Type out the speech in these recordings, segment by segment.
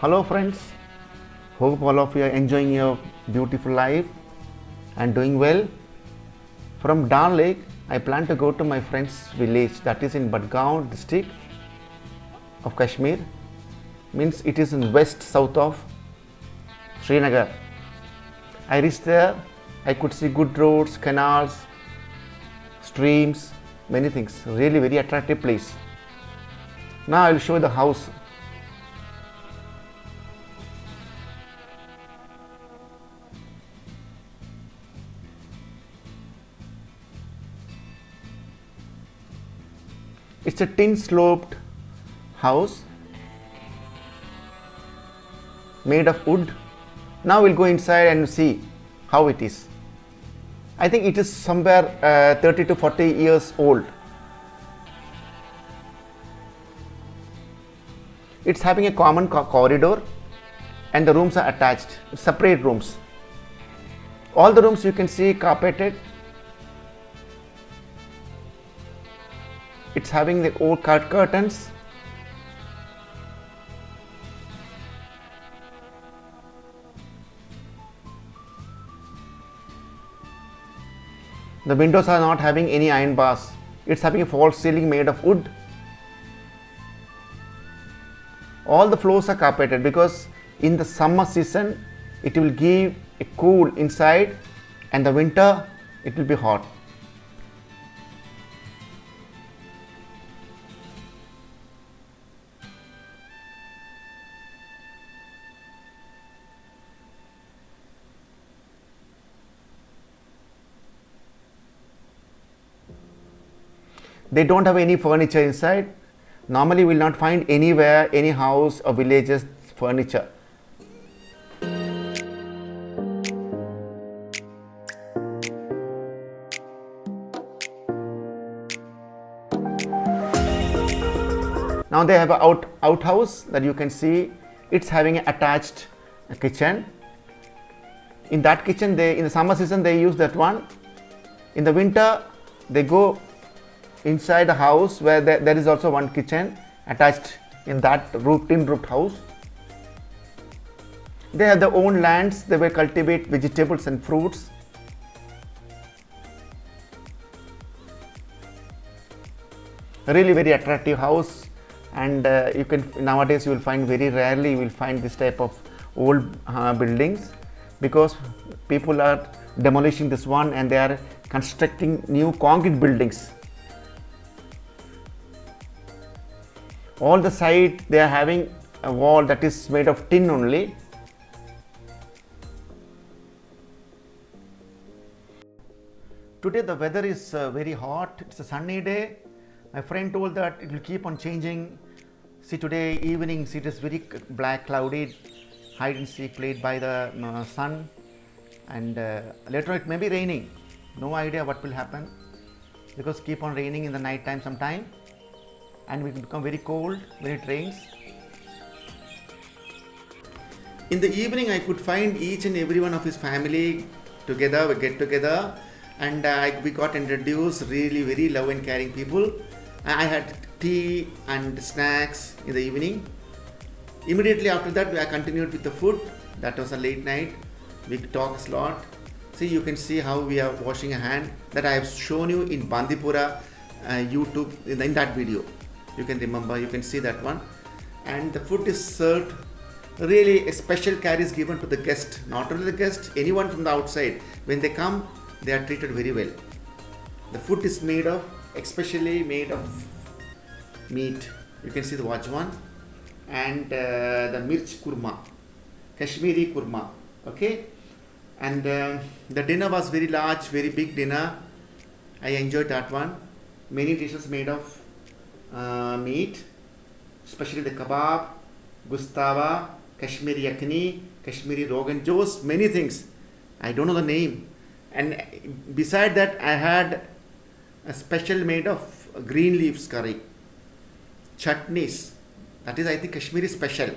Hello friends, hope all of you are enjoying your beautiful life and doing well. From Dal Lake, I plan to go to my friend's village that is in Badgaon district of Kashmir. Means it is in west south of Srinagar. I reached there, I could see good roads, canals, streams, many things. Really very attractive place. Now I will show you the house. It's a tin sloped house made of wood. Now we'll go inside and see how it is. I think it is somewhere 30 to 40 years old. It's having a common corridor and the rooms are attached, separate rooms. All the rooms you can see carpeted. It's having the old curtains. The windows are not having any iron bars. It's having a false ceiling made of wood. All the floors are carpeted because in the summer season it will give a cool inside and the winter it will be hot. They don't have any furniture inside. Normally, we will not find anywhere, any house or villages furniture. Now they have an outhouse that you can see. It's having an attached kitchen. In that kitchen, in the summer season they use that one. In the winter, they go inside the house where there is also one kitchen attached in that tin roofed house. They have their own lands. They will cultivate vegetables and fruits. Really very attractive house, and nowadays you will find very rarely you will find this type of old buildings because people are demolishing this one and they are constructing new concrete buildings. All the side they are having a wall that is made of tin only. Today the weather is very hot. It's a sunny day. My friend told that it will keep on changing. See, today evening it is very black, cloudy, hide and seek played by the sun, and later it may be raining. No idea what will happen because keep on raining in the night time sometime. And we can become very cold when it rains. In the evening, I could find each and every one of his family together, we get together, and we got introduced. Really, very love and caring people. I had tea and snacks in the evening. Immediately after that, I continued with the food. That was a late night. We talked a lot. See, you can see how we are washing a hand. That I have shown you in Bandipora YouTube in that video. You can remember, you can see that one. And the food is served. Really, a special care is given to the guest. Not only the guest, anyone from the outside. When they come, they are treated very well. The food is especially made of meat. You can see the wajwan and the mirch kurma, Kashmiri kurma. Okay, and the dinner was very large, very big dinner. I enjoyed that one. Many dishes made of meat, especially the kebab, gustava, Kashmiri yakni, Kashmiri rogan josh, many things. I don't know the name. And beside that, I had a special made of green leaves curry, chutneys. That is, I think, Kashmiri special.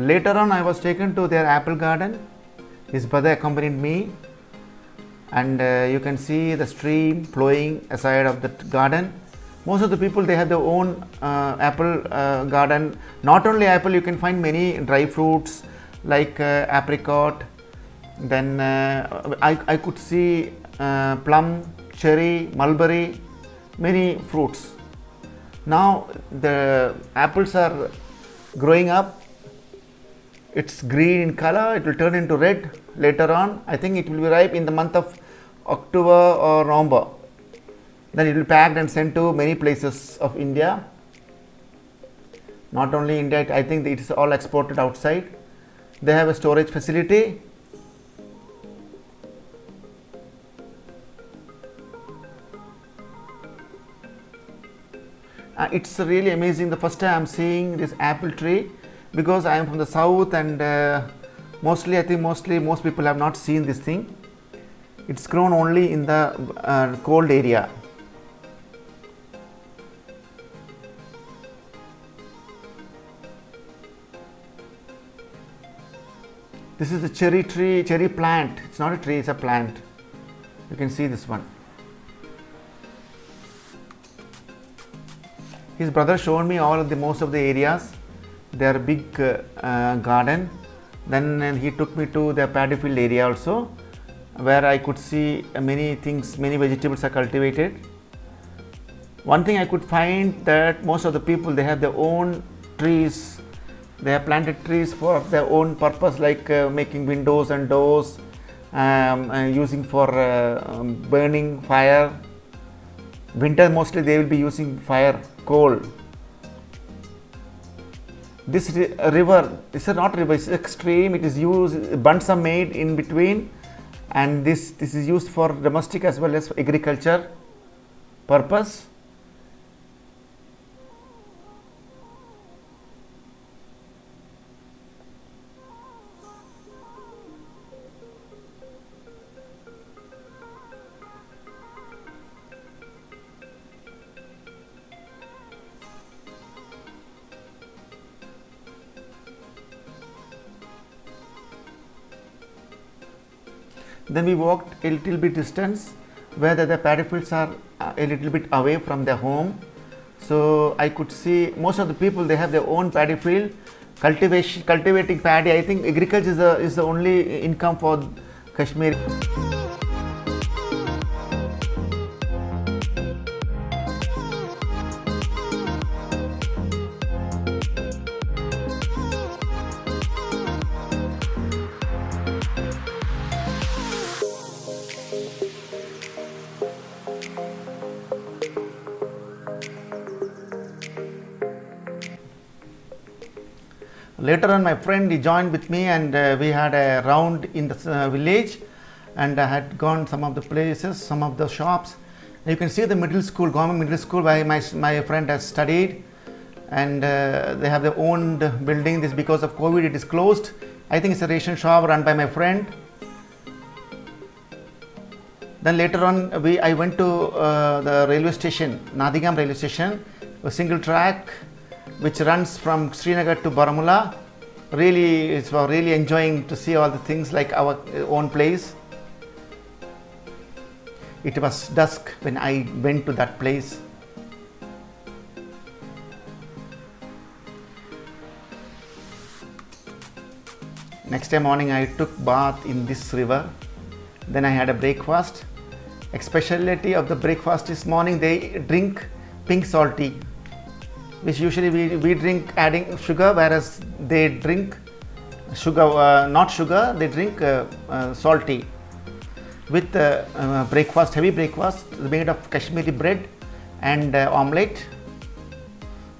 Later on, I was taken to their apple garden. His brother accompanied me, and you can see the stream flowing aside of the garden. Most of the people, they have their own apple garden. Not only apple, you can find many dry fruits like apricot. Then I could see plum, cherry, mulberry, many fruits. Now the apples are growing up. It's green in color, it will turn into red later on. I think it will be ripe in the month of October or November. Then it will be packed and sent to many places of India. Not only India, I think it is all exported outside. They have a storage facility. It's really amazing. The first time I'm seeing this apple tree, because I am from the south, and mostly most people have not seen this thing. It's grown only in the cold area. This is the cherry tree, cherry plant. It's not a tree, it's a plant. You can see this one. His brother showed me most of the areas. They are big garden. Then he took me to the paddy field area also, where I could see many things, many vegetables are cultivated. One thing I could find that most of the people, they have their own trees. They have planted trees for their own purpose, like making windows and doors, using for burning fire. Winter mostly they will be using fire, coal. This river, this is not river, it's a stream. It is used, bunds are made in between, and this is used for domestic as well as agriculture purpose. Then we walked a little bit distance where the paddy fields are a little bit away from their home. So I could see most of the people, they have their own paddy field, cultivating paddy. I think agriculture is the only income for Kashmir. Later on, my friend, he joined with me, and we had a round in the village, and I had gone some of the places, some of the shops. You can see the middle school, government middle school, where my friend has studied, and they have their own building. This, because of COVID, it is closed. I think it's a ration shop run by my friend. Then later on, I went to the railway station, Nadigam railway station, a single track which runs from Srinagar to Baramulla. Really, it's really enjoying to see all the things like our own place. It was dusk when I went to that place. Next day morning, I took bath in this river. Then I had a breakfast. A specialty of the breakfast is morning they drink pink salt tea, which usually we drink adding sugar, whereas they drink sugar, not sugar, they drink salt tea. With breakfast, heavy breakfast made of Kashmiri bread and omelette,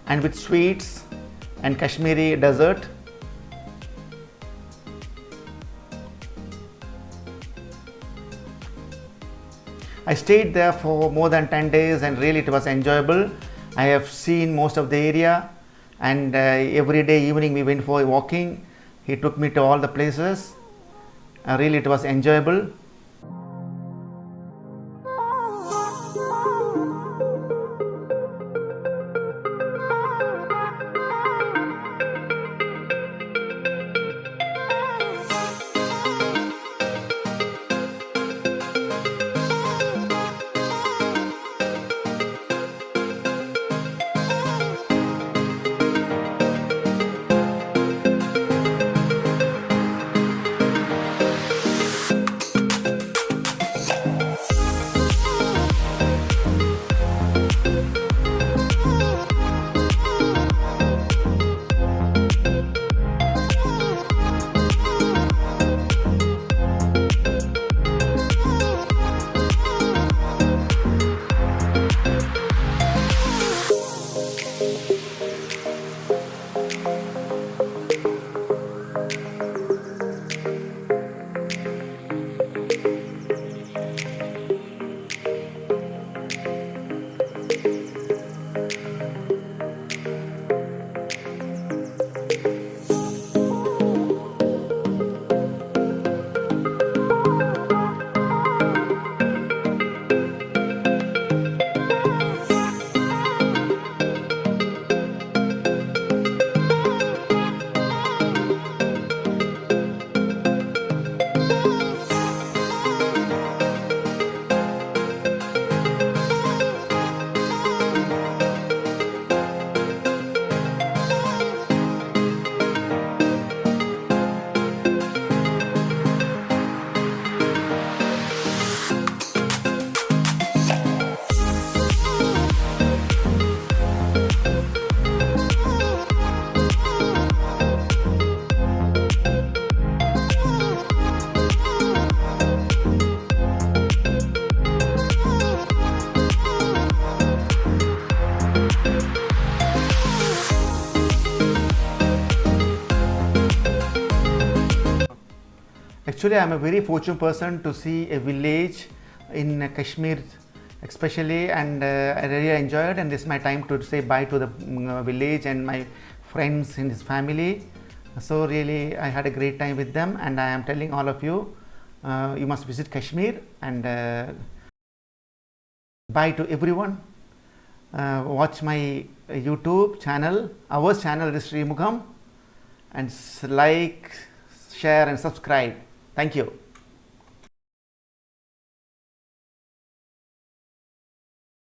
and with sweets and Kashmiri dessert. I stayed there for more than 10 days, and really it was enjoyable. I have seen most of the area, and every day evening we went for walking. He took me to all the places. Really it was enjoyable. Actually, I am a very fortunate person to see a village in Kashmir, especially, and I really enjoyed. And this is my time to say bye to the village and my friends in his family. So really, I had a great time with them, and I am telling all of you, you must visit Kashmir. And bye to everyone. Watch my YouTube channel. Our channel is Sri Mugham, and like, share, and subscribe. Thank you.